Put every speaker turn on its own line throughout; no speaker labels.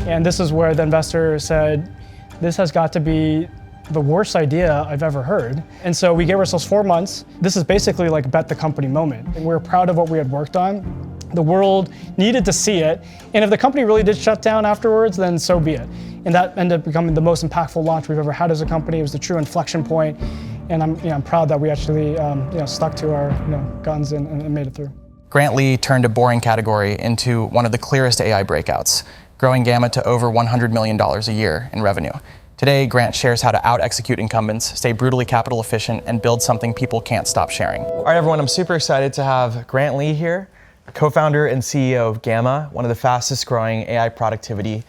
And this is where the investor said, this has got to be the worst idea I've ever heard. And so we gave ourselves 4 months. This is basically like a bet the company moment. And we're proud of what we had worked on. The world needed to see it. And if the company really did shut down afterwards, then so be it. And that ended up becoming the most impactful launch we've ever had as a company. It was the true inflection point. And I'm proud that we actually stuck to our guns and made it through.
Grant Lee turned a boring category into one of the clearest AI breakouts, growing Gamma to over $100 million a year in revenue. Today, Grant shares how to out-execute incumbents, stay brutally capital efficient, and build something people can't stop sharing. All right, everyone, I'm super excited to have Grant Lee here, co-founder and CEO of Gamma, one of the fastest growing AI productivity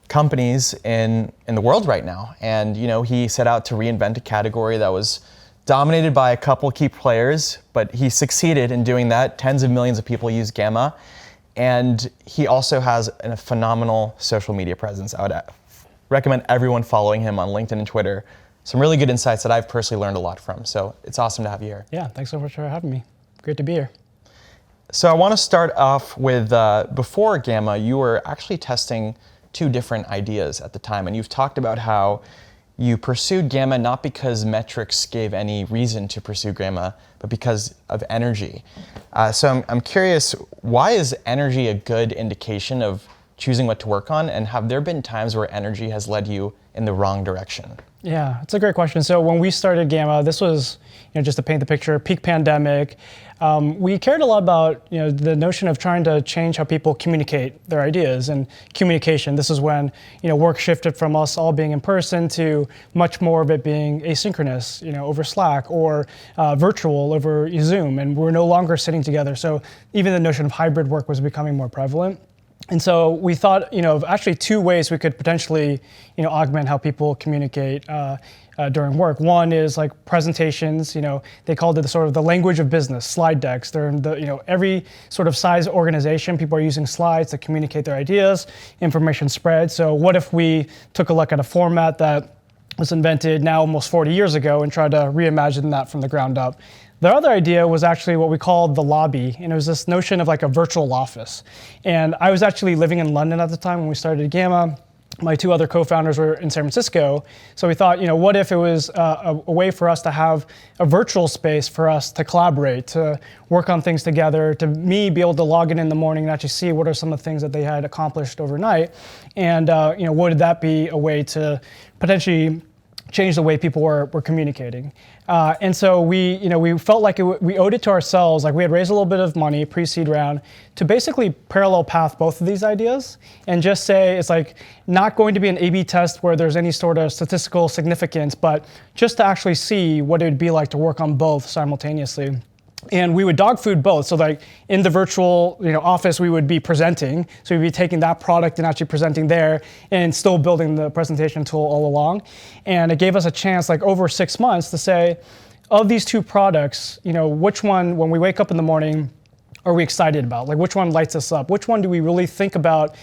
companies in the world right now. And he set out to reinvent a category that was dominated by a couple key players, but he succeeded in doing that. Tens of millions of people use Gamma. And he also has a phenomenal social media presence. I would recommend everyone following him on LinkedIn and Twitter. Some really good insights that I've personally learned a lot from. So it's awesome to have you here.
Yeah, thanks so much for having me. Great to be here.
So I want to start off with, before Gamma, you were actually testing 2 different ideas at the time. And you've talked about how you pursued Gamma not because metrics gave any reason to pursue Gamma, but because of energy. So I'm curious, why is energy a good indication of choosing what to work on? And have there been times where energy has led you in the wrong direction?
Yeah, it's a great question. So when we started Gamma, this was, just to paint the picture, peak pandemic. We cared a lot about, the notion of trying to change how people communicate their ideas and communication. This is when, work shifted from us all being in person to much more of it being asynchronous, over Slack or virtual over Zoom, and we're no longer sitting together. So even the notion of hybrid work was becoming more prevalent. And so we thought, of actually 2 ways we could potentially, augment how people communicate during work. One is like presentations. They called it the language of business. Slide decks. They're in the, every sort of size organization. People are using slides to communicate their ideas. Information spread. So what if we took a look at a format that was invented now almost 40 years ago and tried to reimagine that from the ground up? The other idea was actually what we called the lobby, and it was this notion of like a virtual office. And I was actually living in London at the time when we started Gamma. My 2 other co-founders were in San Francisco. So we thought, what if it was a way for us to have a virtual space for us to collaborate, to work on things together, to be able to log in the morning and actually see what are some of the things that they had accomplished overnight. And would that be a way to potentially change the way people were communicating. And so we felt like we owed it to ourselves. Like we had raised a little bit of money pre-seed round to basically parallel path both of these ideas and just say it's like not going to be an A/B test where there's any sort of statistical significance, but just to actually see what it would be like to work on both simultaneously. And we would dog food both. So like in the virtual office, we would be presenting. So we'd be taking that product and actually presenting there and still building the presentation tool all along. And it gave us a chance like over 6 months to say, of these 2 products, which one, when we wake up in the morning, are we excited about? Like which one lights us up? Which one do we really think about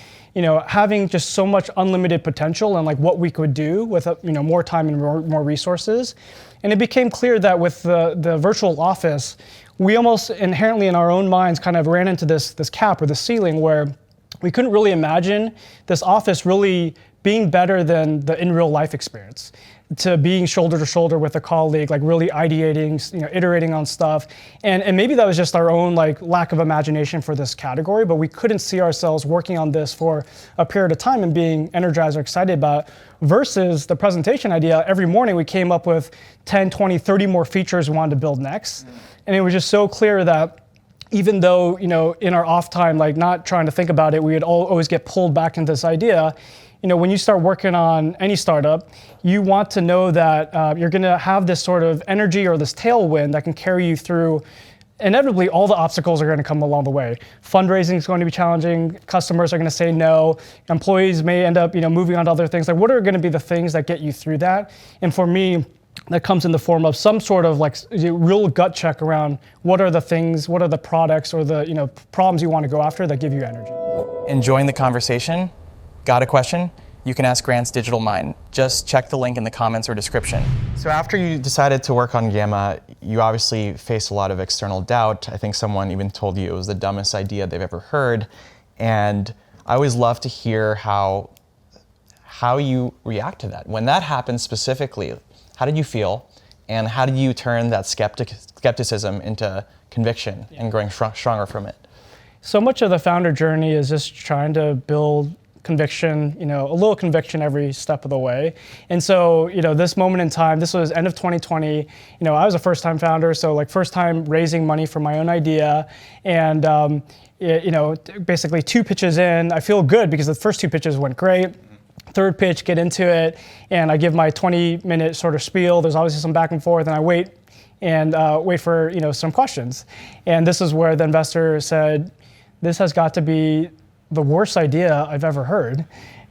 having just so much unlimited potential and like what we could do with more time and more resources? And it became clear that with the virtual office, we almost inherently in our own minds kind of ran into this cap or the ceiling where we couldn't really imagine this office really being better than the in real life experience, to being shoulder to shoulder with a colleague, like really ideating, iterating on stuff. And maybe that was just our own like lack of imagination for this category, but we couldn't see ourselves working on this for a period of time and being energized or excited about it. Versus the presentation idea, every morning we came up with 10, 20, 30 more features we wanted to build next. And it was just so clear that even though, in our off time, like not trying to think about it, we would always get pulled back into this idea. When you start working on any startup, you want to know that you're going to have this sort of energy or this tailwind that can carry you through. Inevitably, all the obstacles are going to come along the way. Fundraising is going to be challenging. Customers are going to say no. Employees may end up, moving on to other things. Like, what are going to be the things that get you through that? And for me, that comes in the form of some sort of like real gut check around what are the things, what are the products or the problems you want to go after that give you energy.
Enjoying the conversation? Got a question? You can ask Grant's digital mind. Just check the link in the comments or description. So after you decided to work on Gamma, you obviously faced a lot of external doubt. I think someone even told you it was the dumbest idea they've ever heard. And I always love to hear how you react to that. When that happens specifically, how did you feel? And how did you turn that skepticism into conviction and growing stronger from it?
So much of the founder journey is just trying to build conviction, a little conviction every step of the way. And so, this moment in time, this was end of 2020, I was a first-time founder, so like first time raising money for my own idea. And, basically 2 pitches in, I feel good because the first 2 pitches went great. Third pitch, get into it, and I give my 20-minute sort of spiel. There's obviously some back and forth, and I wait for some questions. And this is where the investor said, "This has got to be the worst idea I've ever heard.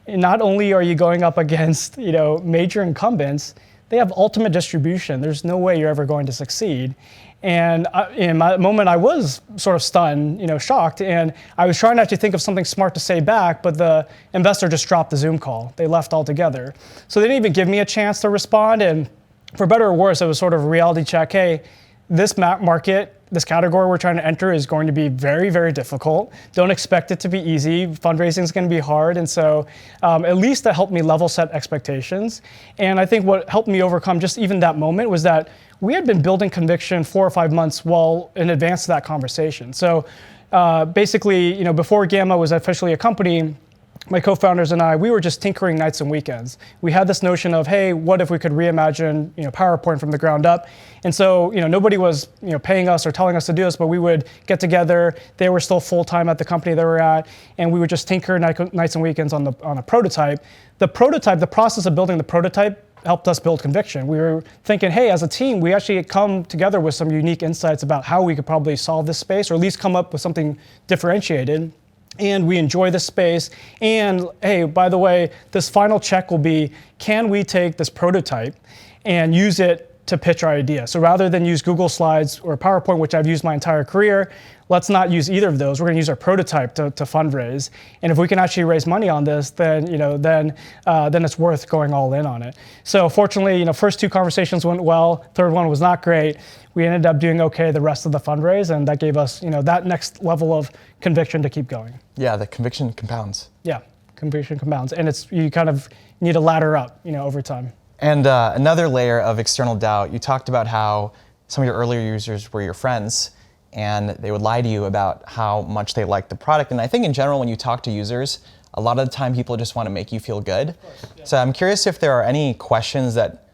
And not only are you going up against major incumbents, they have ultimate distribution. There's no way you're ever going to succeed." And in my moment, I was sort of stunned, shocked, and I was trying to actually think of something smart to say back, but the investor just dropped the Zoom call. They left altogether. So they didn't even give me a chance to respond, and for better or worse, it was sort of a reality check. Hey, this market, this category we're trying to enter is going to be very, very difficult. Don't expect it to be easy. Fundraising is going to be hard. And so at least that helped me level set expectations. And I think what helped me overcome just even that moment was that we had been building conviction 4 or 5 months well in advance of that conversation. So basically, before Gamma was officially a company, my co-founders and I, we were just tinkering nights and weekends. We had this notion of, hey, what if we could reimagine PowerPoint from the ground up? And so nobody was paying us or telling us to do this, but we would get together. They were still full-time at the company they were at, and we would just tinker nights and weekends on a prototype. The process of building the prototype helped us build conviction. We were thinking, hey, as a team, we actually come together with some unique insights about how we could probably solve this space, or at least come up with something differentiated. And we enjoy this space. And hey, by the way, this final check will be, can we take this prototype and use it to pitch our idea? So rather than use Google Slides or PowerPoint, which I've used my entire career, let's not use either of those. We're going to use our prototype to fundraise. And if we can actually raise money on this, then it's worth going all in on it. So fortunately, first 2 conversations went well. Third one was not great. We ended up doing okay the rest of the fundraise, and that gave us that next level of conviction to keep going.
Yeah, the conviction compounds.
Yeah, conviction compounds, and you kind of need to ladder up over time.
And another layer of external doubt, you talked about how some of your earlier users were your friends, and they would lie to you about how much they liked the product. And I think in general, when you talk to users, a lot of the time people just want to make you feel good. Of course, yeah. So I'm curious if there are any questions that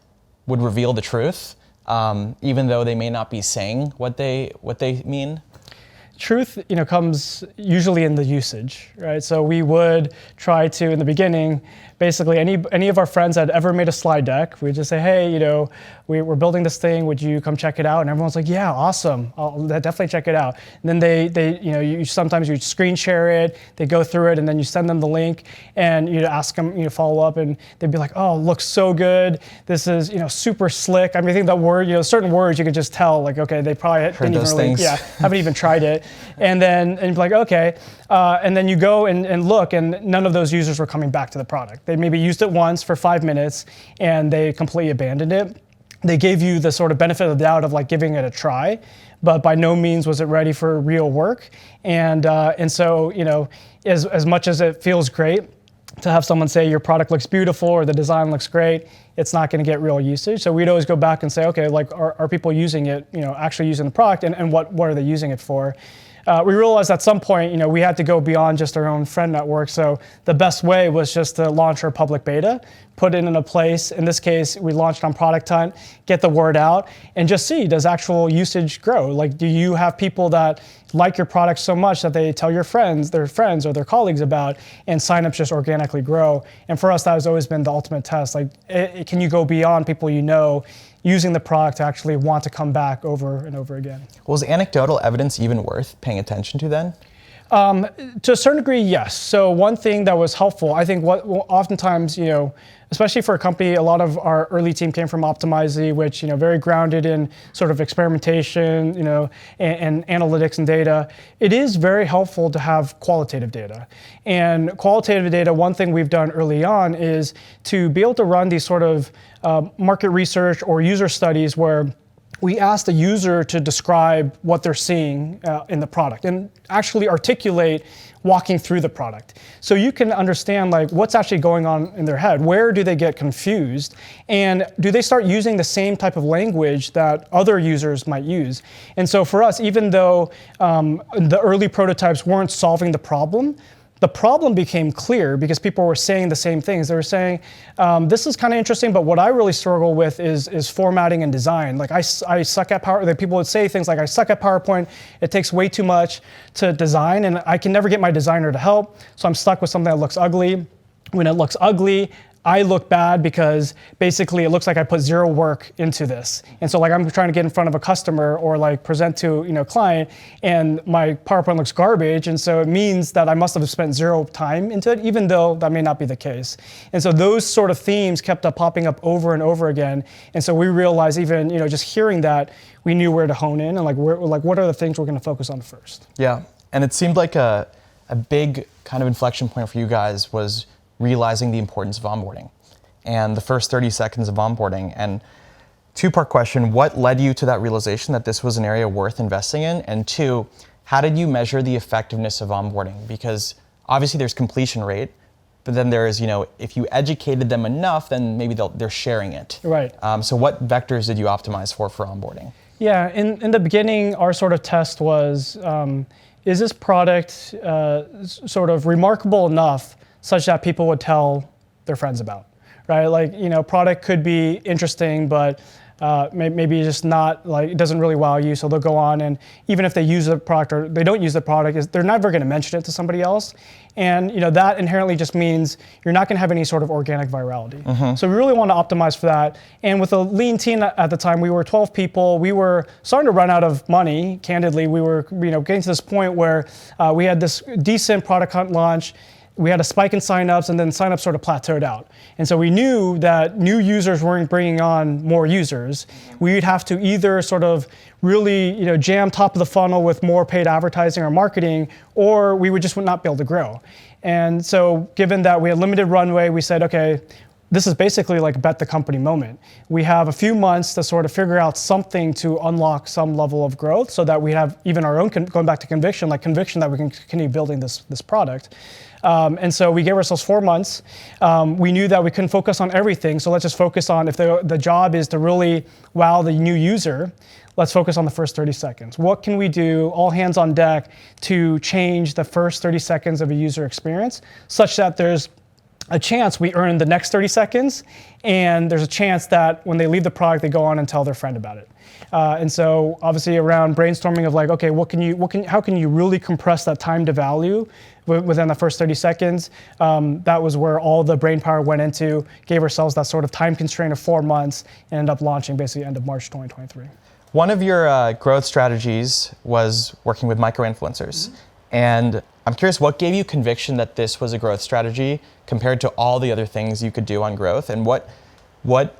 would reveal the truth, even though they may not be saying what they mean.
Truth, we'ms usually in the usage, right? So we would try to, in the beginning, basically any of our friends that ever made a slide deck, we'd just say, hey, we're building this thing, would you come check it out? And everyone's like, yeah, awesome, I'll definitely check it out. And then sometimes you screen share it, they go through it, and then you send them the link, and you ask them, follow up, and they'd be like, oh, looks so good. This is, super slick. I mean, I think that word, certain words you could just tell, like, okay, they probably didn't even really, haven't even tried it. And then you'd be like, okay, and then you go and look, and none of those users were coming back to the product. They maybe used it once for 5 minutes, and they completely abandoned it. They gave you the sort of benefit of the doubt of like giving it a try, but by no means was it ready for real work. And so, as much as it feels great to have someone say your product looks beautiful or the design looks great, it's not going to get real usage. So we'd always go back and say, okay, like are people using it, actually using the product, and what are they using it for? We realized at some point, we had to go beyond just our own friend network. So the best way was just to launch our public beta, put it in a place. In this case, we launched on Product Hunt, get the word out, and just see, does actual usage grow? Like, do you have people that like your product so much that they tell their friends or their colleagues about, and signups just organically grow? And for us, that has always been the ultimate test. Like, can you go beyond people using the product to actually want to come back over and over again?
Was anecdotal evidence even worth paying attention to then?
To a certain degree, yes. So one thing that was helpful, I think oftentimes, especially for a company, a lot of our early team came from Optimize, which, very grounded in sort of experimentation, and analytics and data. It is very helpful to have qualitative data. And qualitative data, one thing we've done early on is to be able to run these sort of market research or user studies where we asked the user to describe what they're seeing in the product and actually articulate walking through the product. So you can understand like what's actually going on in their head. Where do they get confused? And do they start using the same type of language that other users might use? And so for us, even though the early prototypes weren't solving the problem became clear because people were saying the same things. They were saying, this is kind of interesting, but what I really struggle with is formatting and design. Like I suck at PowerPoint. People would say things like, I suck at PowerPoint. It takes way too much to design, and I can never get my designer to help. So I'm stuck with something that looks ugly. When it looks ugly, I look bad because basically it looks like I put zero work into this. And so like I'm trying to get in front of a customer or like present to client, and my PowerPoint looks garbage. And so it means that I must have spent zero time into it, even though that may not be the case. And so those sort of themes kept popping up over and over again. And so we realized even just hearing that, we knew where to hone in and like what are the things we're going to focus on first.
Yeah, and it seemed like a big kind of inflection point for you guys was realizing the importance of onboarding and the first 30 seconds of onboarding. And two-part question, what led you to that realization that this was an area worth investing in? And two, how did you measure the effectiveness of onboarding? Because obviously there's completion rate, but then there is, if you educated them enough, then maybe they're sharing it.
Right.
So what vectors did you optimize for onboarding?
Yeah, in the beginning, our sort of test was, is this product sort of remarkable enough such that people would tell their friends about, right? Like, product could be interesting, but maybe just not, like, it doesn't really wow you, so they'll go on, and even if they use the product or they don't use the product, they're never gonna mention it to somebody else. And that inherently just means you're not gonna have any sort of organic virality. Mm-hmm. So we really wanna optimize for that. And with a lean team at the time, we were 12 people, we were starting to run out of money, candidly. We were getting to this point where we had this decent product hunt launch. We had a spike in signups, and then signups sort of plateaued out. And so we knew that new users weren't bringing on more users. We'd have to either sort of really jam top of the funnel with more paid advertising or marketing, or we would just not be able to grow. And so given that we had limited runway, we said, okay, this is basically like a bet the company moment. We have a few months to sort of figure out something to unlock some level of growth so that we have even our own, going back to conviction that we can continue building this product. And so we gave ourselves 4 months. We knew that we couldn't focus on everything, so let's just focus on, if the job is to really wow the new user, let's focus on the first 30 seconds. What can we do, all hands on deck, to change the first 30 seconds of a user experience such that there's a chance we earn the next 30 seconds, and there's a chance that when they leave the product, they go on and tell their friend about it. And so obviously around brainstorming of like, okay, how can you really compress that time to value within the first 30 seconds? That was where all the brain power went into, gave ourselves that sort of time constraint of 4 months, and ended up launching basically end of March 2023.
One of your growth strategies was working with micro-influencers. Mm-hmm. And I'm curious, what gave you conviction that this was a growth strategy compared to all the other things you could do on growth? And what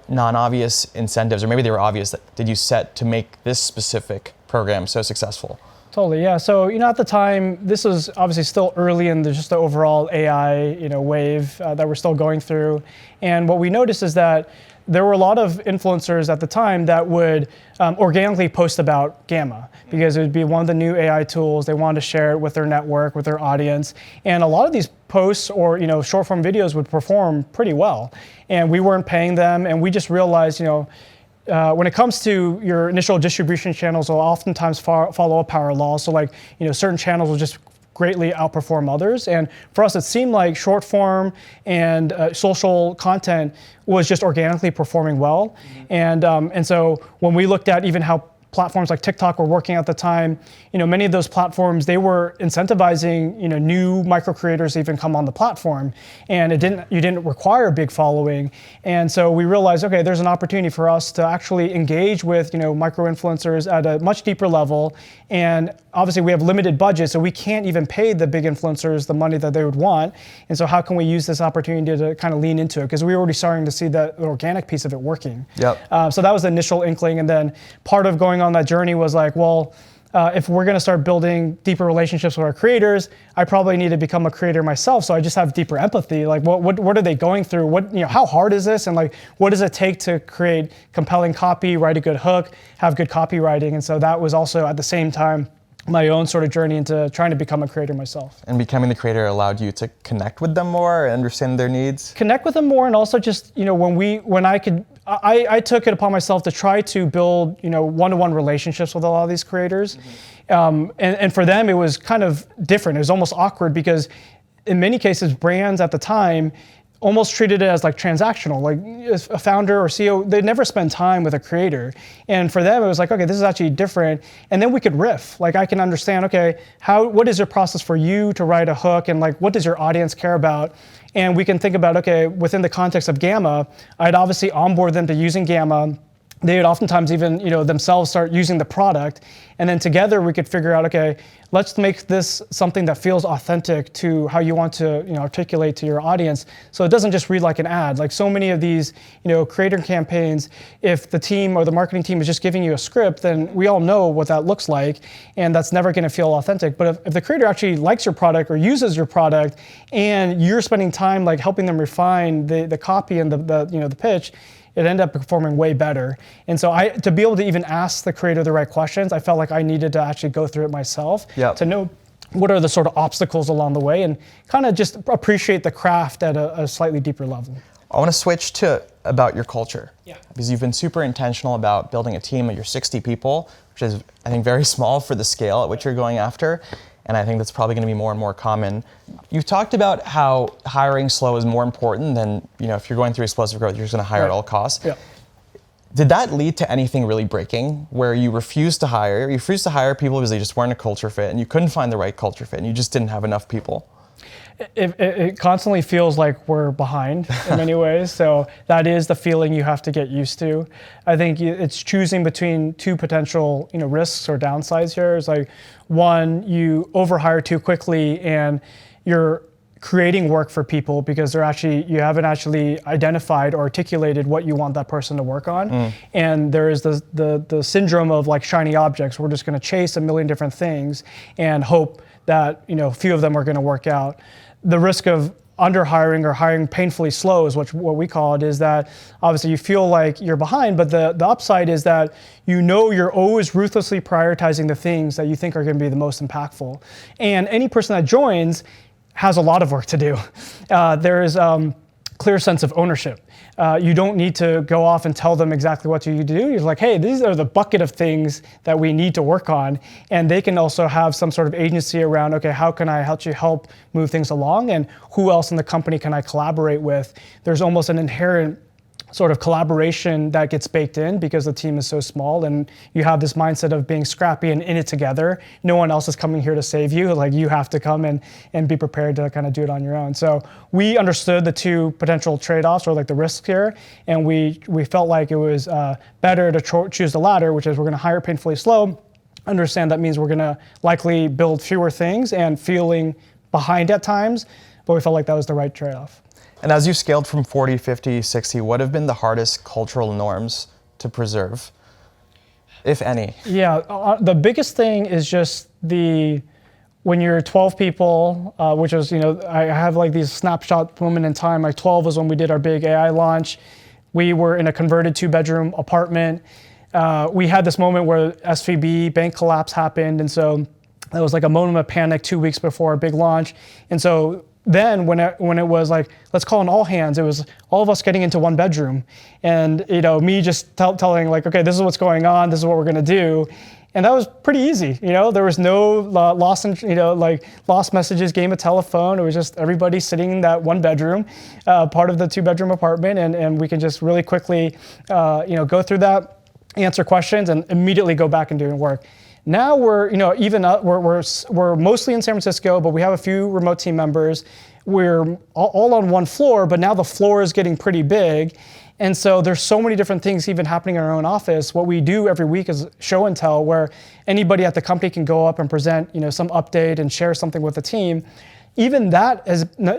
non-obvious incentives, or maybe they were obvious, did you set to make this specific program so successful?
Totally, yeah. So at the time, this was obviously still early in just the overall AI wave that we're still going through. And what we noticed is that there were a lot of influencers at the time that would organically post about Gamma because it would be one of the new AI tools. They wanted to share it with their network, with their audience. And a lot of these posts or short form videos would perform pretty well. And we weren't paying them, and we just realized, when it comes to your initial distribution channels, will oftentimes follow a power law. So like, certain channels will just greatly outperform others. And for us, it seemed like short form and social content was just organically performing well. Mm-hmm. And so when we looked at even how platforms like TikTok were working at the time, many of those platforms, they were incentivizing, new micro creators to even come on the platform, and you didn't require a big following. And so we realized, okay, there's an opportunity for us to actually engage with, micro influencers at a much deeper level. And obviously we have limited budget, so we can't even pay the big influencers the money that they would want. And so how can we use this opportunity to kind of lean into it? Because we were already starting to see the organic piece of it working.
Yep.
So that was the initial inkling. And then part of going on that journey was like, well, if we're going to start building deeper relationships with our creators, I probably need to become a creator myself. So I just have deeper empathy. Like, what are they going through? How hard is this? And like, what does it take to create compelling copy, write a good hook, have good copywriting? And so that was also at the same time my own sort of journey into trying to become a creator myself.
And becoming the creator allowed you to connect with them more, understand their needs?
Connect with them more, and also just, I took it upon myself to try to build, one-to-one relationships with a lot of these creators. And for them, it was kind of different. It was almost awkward because in many cases, brands at the time almost treated it as like transactional, like a founder or CEO, they'd never spend time with a creator. And for them, it was like, okay, this is actually different. And then we could riff. Like I can understand, okay, what is your process for you to write a hook, and like, what does your audience care about? And we can think about, okay, within the context of Gamma, I'd obviously onboard them to using Gamma. They would oftentimes even, themselves start using the product. And then together we could figure out, okay, let's make this something that feels authentic to how you want to, articulate to your audience. So it doesn't just read like an ad. Like so many of these, creator campaigns, if the team or the marketing team is just giving you a script, then we all know what that looks like, and that's never gonna feel authentic. But if the creator actually likes your product or uses your product, and you're spending time like helping them refine the copy and the pitch, it ended up performing way better. And so to be able to even ask the creator the right questions, I felt like I needed to actually go through it myself to know what are the sort of obstacles along the way and kind of just appreciate the craft at a slightly deeper level.
I want to switch to about your culture.
Yeah.
Because you've been super intentional about building a team of your 60 people, which is, I think, very small for the scale at which you're going after. And I think that's probably going to be more and more common. You've talked about how hiring slow is more important than, if you're going through explosive growth, you're just going to hire at all costs.
Yeah.
Did that lead to anything really breaking where you refused to hire people because they just weren't a culture fit and you couldn't find the right culture fit and you just didn't have enough people?
It constantly feels like we're behind in many ways. So that is the feeling you have to get used to. I think it's choosing between two potential risks or downsides here. It's like, one, you overhire too quickly and you're creating work for people because you haven't actually identified or articulated what you want that person to work on. And there is the syndrome of like shiny objects. We're just going to chase a million different things and hope that few of them are going to work out. The risk of under-hiring or hiring painfully slow is what we call it, is that obviously you feel like you're behind, but the upside is that you're always ruthlessly prioritizing the things that you think are going to be the most impactful. And any person that joins has a lot of work to do. There is clear sense of ownership. You don't need to go off and tell them exactly what you need to do. You're like, hey, these are the bucket of things that we need to work on. And they can also have some sort of agency around, okay, how can I help move things along? And who else in the company can I collaborate with? There's almost an inherent sort of collaboration that gets baked in because the team is so small, and you have this mindset of being scrappy and in it together. No one else is coming here to save you. Like, you have to come and be prepared to kind of do it on your own. So we understood the two potential trade-offs, or like the risks here, and we felt like it was better to choose the latter, which is we're going to hire painfully slow, understand that means we're going to likely build fewer things and feeling behind at times, but we felt like that was the right trade-off.
And as you scaled from 40, 50, 60, what have been the hardest cultural norms to preserve, if any?
Yeah, the biggest thing is just when you're 12 people, which is, I have like these snapshot moment in time. Like 12 was when we did our big AI launch. We were in a converted 2-bedroom apartment. We had this moment where SVB bank collapse happened. And so it was like a moment of panic 2 weeks before our big launch. And so then when it was like, let's call an all hands, it was all of us getting into 1 bedroom, and me just telling like, okay, this is what's going on, this is what we're gonna do. And that was pretty easy. There was no lost messages, game of telephone. It was just everybody sitting in that 1 bedroom, part of the 2-bedroom apartment, and we can just really quickly go through that, answer questions, and immediately go back and do work. Now we're mostly in San Francisco, but we have a few remote team members. We're all on 1 floor, but now the floor is getting pretty big. And so there's so many different things even happening in our own office. What we do every week is show and tell, where anybody at the company can go up and present some update and share something with the team. Even that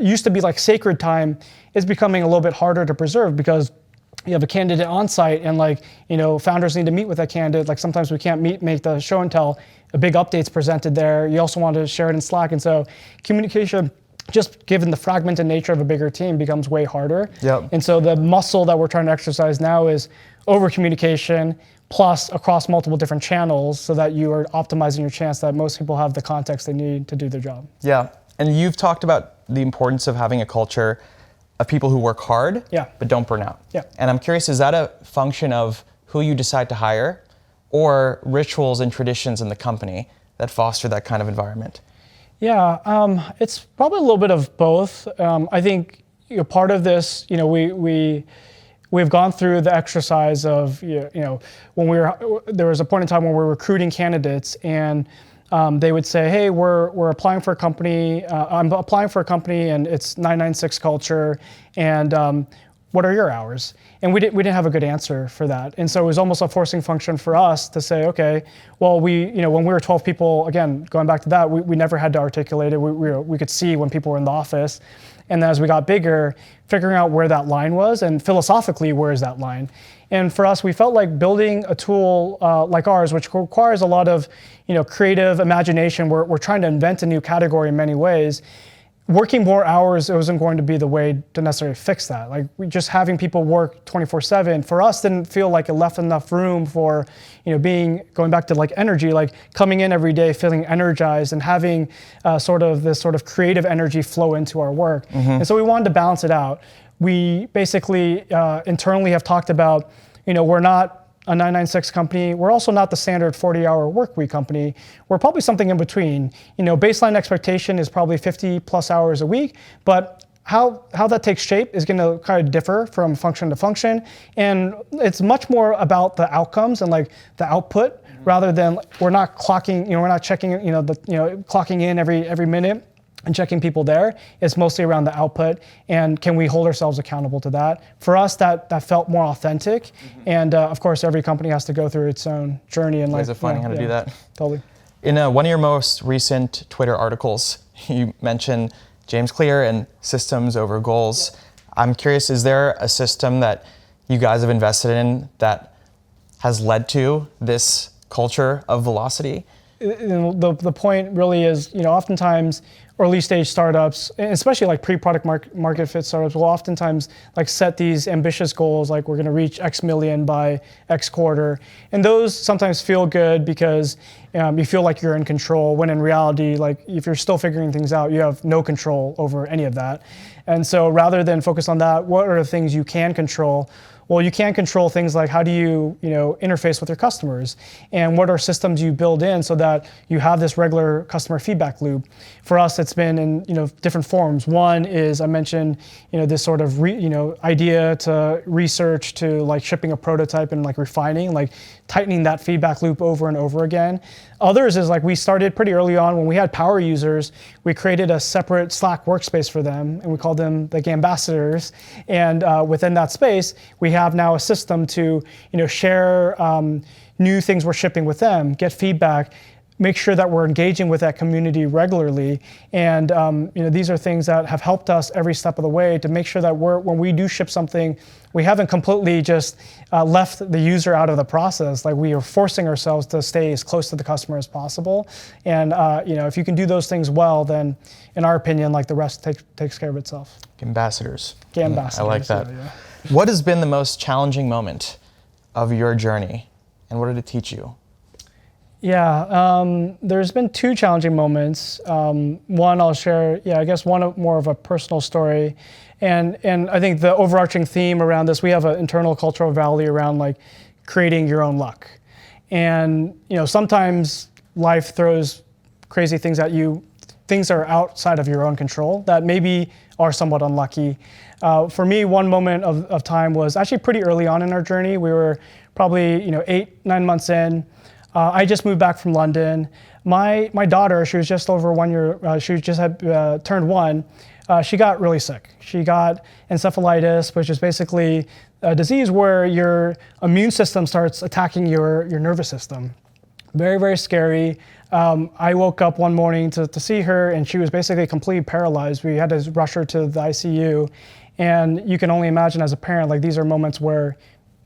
used to be like sacred time is becoming a little bit harder to preserve, because you have a candidate on site and like, founders need to meet with that candidate. Like sometimes we can't make the show and tell, a big update's presented there. You also want to share it in Slack. And so communication, just given the fragmented nature of a bigger team, becomes way harder.
Yep.
And so the muscle that we're trying to exercise now is over communication plus across multiple different channels so that you are optimizing your chance that most people have the context they need to do their job.
Yeah, and you've talked about the importance of having a culture of people who work hard, but don't burn out.
Yeah.
And I'm curious, is that a function of who you decide to hire or rituals and traditions in the company that foster that kind of environment?
Yeah, it's probably a little bit of both. I think part of this, we've gone through the exercise of, when there was a point in time when we were recruiting candidates and they would say, hey, we're applying for a company, I'm applying for a company and it's 996 culture, and what are your hours? And we didn't have a good answer for that. And so it was almost a forcing function for us to say, okay, well, when we were 12 people, again, going back to that, we never had to articulate it. We could see when people were in the office. And then as we got bigger, figuring out where that line was and philosophically, where is that line? And for us, we felt like building a tool like ours, which requires a lot of creative imagination. We're trying to invent a new category in many ways. Working more hours, it wasn't going to be the way to necessarily fix that. Like just having people work 24/7 for us didn't feel like it left enough room for, going back to like energy, like coming in every day feeling energized and having this sort of creative energy flow into our work. And so we wanted to balance it out. We basically internally have talked about, we're not a 996 company. We're also not the standard 40-hour work week company. We're probably something in between. Baseline expectation is probably 50 plus hours a week, but how that takes shape is going to kind of differ from function to function. And it's much more about the outcomes and like the output rather than we're not clocking, we're not checking, clocking in every minute and checking people there. It's mostly around the output and can we hold ourselves accountable to that? For us, that felt more authentic. And of course, every company has to go through its own journey. And
ways of finding how to do that.
Totally.
In one of your most recent Twitter articles, you mentioned James Clear and systems over goals. I'm curious, is there a system that you guys have invested in that has led to this culture of velocity?
The point really is, oftentimes early stage startups, especially like pre-product market fit startups, will oftentimes like set these ambitious goals, like we're going to reach X million by X quarter. And those sometimes feel good because you feel like you're in control, when in reality, like if you're still figuring things out, you have no control over any of that. And so rather than focus on that, what are the things you can control? Well, you can control things like how do you, interface with your customers, and what are systems you build in so that you have this regular customer feedback loop. For us, it's been in different forms. One is I mentioned this sort of idea to research to like shipping a prototype and like refining, like tightening that feedback loop over and over again. Others is like we started pretty early on when we had power users. We created a separate Slack workspace for them, and we called them the ambassadors. And within that space, we have now a system to share new things we're shipping with them, get feedback, make sure that we're engaging with that community regularly. And these are things that have helped us every step of the way to make sure that when we do ship something, we haven't completely just left the user out of the process. Like we are forcing ourselves to stay as close to the customer as possible. And if you can do those things well, then in our opinion, like the rest takes care of itself.
Ambassadors.
Ambassadors.
I like that.
Yeah.
What has been the most challenging moment of your journey, and what did it teach you?
Yeah, there's been two challenging moments. One I'll share, I guess one more of a personal story. And I think the overarching theme around this, we have an internal cultural value around like creating your own luck. And sometimes life throws crazy things at you, things that are outside of your own control that maybe are somewhat unlucky. For me, one moment of time was actually pretty early on in our journey. We were probably 8-9 months in. I just moved back from London. My daughter, she was just over 1 year, she just had turned 1. She got really sick. She got encephalitis, which is basically a disease where your immune system starts attacking your nervous system. Very, very scary. I woke up one morning to see her, and she was basically completely paralyzed. We had to rush her to the ICU. And you can only imagine as a parent, like these are moments where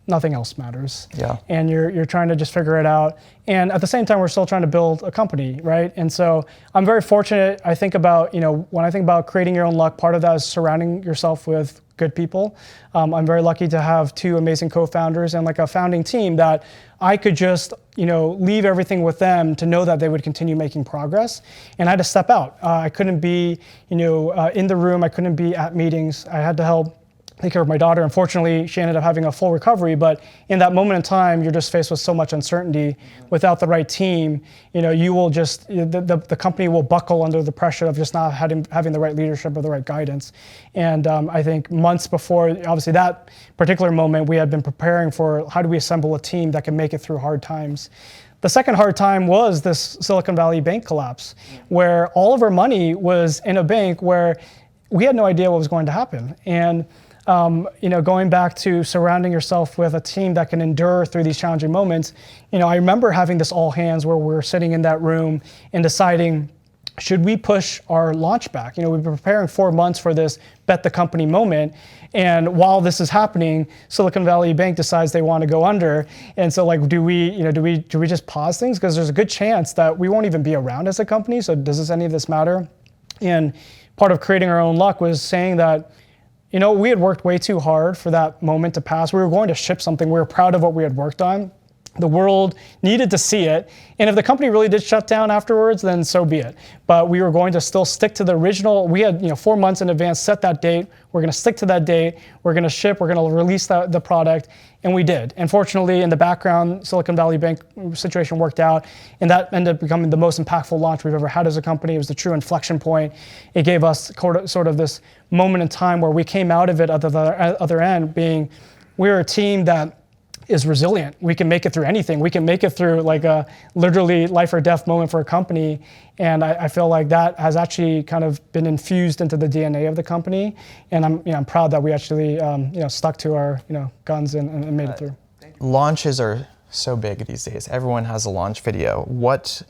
nothing else matters.
Yeah.
And you're trying to just figure it out. And at the same time, we're still trying to build a company, right? And so I'm very fortunate. I think about, when I think about creating your own luck, part of that is surrounding yourself with good people. I'm very lucky to have two amazing co-founders and like a founding team that I could just, leave everything with them to know that they would continue making progress. And I had to step out. I couldn't be, in the room. I couldn't be at meetings. I had to help take care of my daughter. Unfortunately, she ended up having a full recovery, but in that moment in time, you're just faced with so much uncertainty. Without the right team, you will just, the company will buckle under the pressure of just not having the right leadership or the right guidance. And I think months before, obviously that particular moment, we had been preparing for how do we assemble a team that can make it through hard times. The second hard time was this Silicon Valley bank collapse, where all of our money was in a bank where we had no idea what was going to happen. And going back to surrounding yourself with a team that can endure through these challenging moments, I remember having this all hands where we're sitting in that room and deciding, should we push our launch back? We've been preparing 4 months for this bet the company moment. And while this is happening, Silicon Valley Bank decides they want to go under. And so do we just pause things? Because there's a good chance that we won't even be around as a company. So does any of this matter? And part of creating our own luck was saying that, we had worked way too hard for that moment to pass. We were going to ship something. We were proud of what we had worked on. The world needed to see it. And if the company really did shut down afterwards, then so be it. But we were going to still stick to the original. We had 4 months in advance, set that date. We're going to stick to that date. We're going to ship. We're going to release the product. And we did. And fortunately, in the background, Silicon Valley Bank situation worked out. And that ended up becoming the most impactful launch we've ever had as a company. It was the true inflection point. It gave us sort of this moment in time where we came out of it at the other end being, we're a team that is resilient. We can make it through anything. We can make it through like a literally life or death moment for a company. And I feel like that has actually kind of been infused into the DNA of the company. And I'm proud that we actually stuck to our guns and made it through.
Launches are so big these days. Everyone has a launch video. What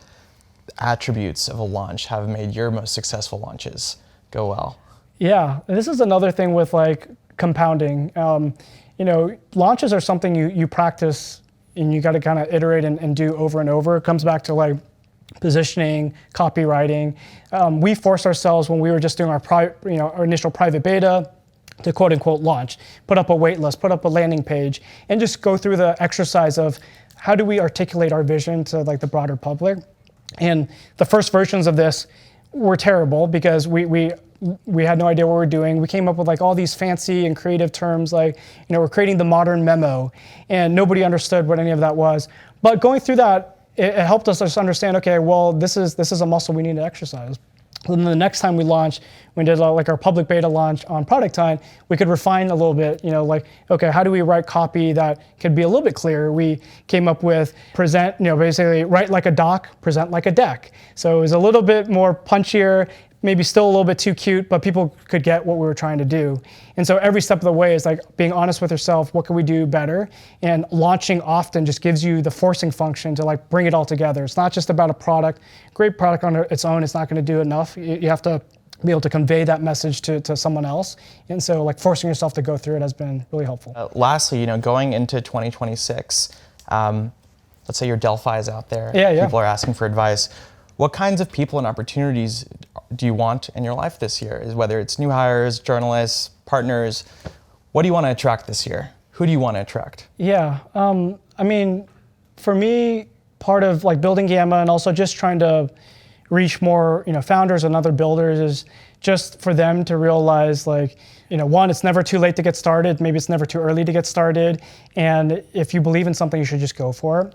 attributes of a launch have made your most successful launches go well?
Yeah, this is another thing with like compounding. Launches are something you practice and you got to kind of iterate and do over and over. It comes back to like positioning, copywriting. We forced ourselves when we were just doing our initial private beta to quote unquote launch, put up a wait list, put up a landing page, and just go through the exercise of how do we articulate our vision to like the broader public. And the first versions of this were terrible because we had no idea what we were doing. We came up with like all these fancy and creative terms like, we're creating the modern memo, and nobody understood what any of that was. But going through that, it helped us just understand, okay, well, this is a muscle we need to exercise. And then the next time we launched, we did like our public beta launch on Product Time, we could refine a little bit, okay, how do we write copy that could be a little bit clearer? We came up with present, basically write like a doc, present like a deck. So it was a little bit more punchier, maybe still a little bit too cute, but people could get what we were trying to do. And so every step of the way is like being honest with yourself, what can we do better? And launching often just gives you the forcing function to like bring it all together. It's not just about a product. Great product on its own is not going to do enough. You have to be able to convey that message to someone else. And so like forcing yourself to go through it has been really helpful.
Lastly, going into 2026, let's say your Delphi is out there.
Yeah.
People are asking for advice. What kinds of people and opportunities do you want in your life this year? Whether it's new hires, journalists, partners, what do you want to attract this year? Who do you want to attract?
Yeah, for me, part of like building Gamma and also just trying to reach more, founders and other builders is just for them to realize like, one, it's never too late to get started. Maybe it's never too early to get started. And if you believe in something, you should just go for it.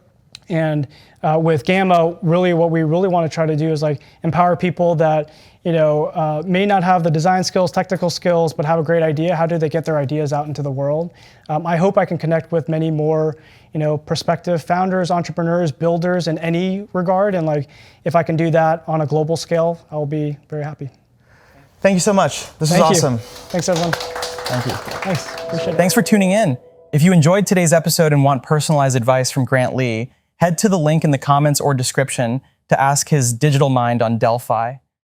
And with Gamma, really what we really want to try to do is like empower people that may not have the design skills, technical skills, but have a great idea. How do they get their ideas out into the world? I hope I can connect with many more prospective founders, entrepreneurs, builders in any regard. And like if I can do that on a global scale, I will be very happy.
Thank you so much. This is awesome.
Thanks, everyone.
Thank you.
Thanks. Appreciate it.
Thanks for tuning in. If you enjoyed today's episode and want personalized advice from Grant Lee, head to the link in the comments or description to ask his digital mind on Delphi.